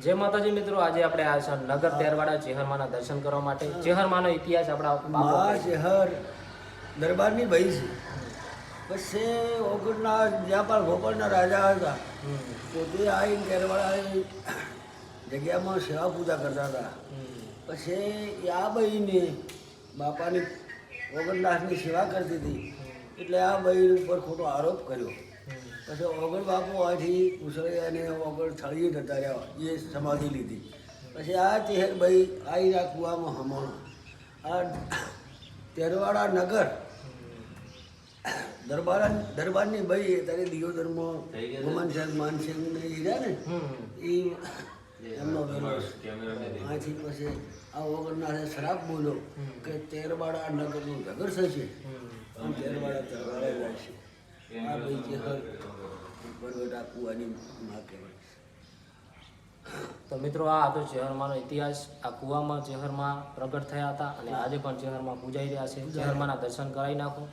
જય માતાજી મિત્રો, આજે આપણે આ છે નગર તેરવાડા ચેહરમાના દર્શન કરવા માટે. ચેહરમાનો ઇતિહાસ આપણા મા ચેહર દરબારની ભાઈ છે. પછી ઓગણના જ્યાં ગોપાલના રાજા હતા પોતે આવીને તેરવાડા જગ્યામાં સેવા પૂજા કરતા હતા. પછી આ ભાઈને બાપાની ઓગણદાસની સેવા કરતી હતી એટલે આ ભાઈ ઉપર ખોટો આરોપ કર્યો. પછી ઓગણ બાપુ આથી કુશળી અને ઓગણ થળીએ જતા રહ્યા, એ સમાધિ લીધી. પછી આ ચેહરભાઈ આવી આ કૂવામાં હમણ આ તેરવાડા નગર દરબારની ભાઈ અત્યારે દિયોદરમાં ગુમાનસિંહ માનસિંહ ને એ રહ્યા ને એ એમનો વેલો આથી પછી આ ઓગણના શ્રાપ બોલ્યો કે તેરવાડા નગરનું નગર થશે અને તેરવાડા તરવાડા જાય છે. આ ભાઈ ચેહર બરગટા કૂવાની માં કહેવાય. તો મિત્રો, આ હતો ચેહરમાનો ઇતિહાસ. આ કૂવામાં ચેહરમાં પ્રગટ થયા હતા અને આજે પણ ચેહરમાં પૂજાઈ રહ્યા છે. ચેહરમાના દર્શન કરાવી નાખો.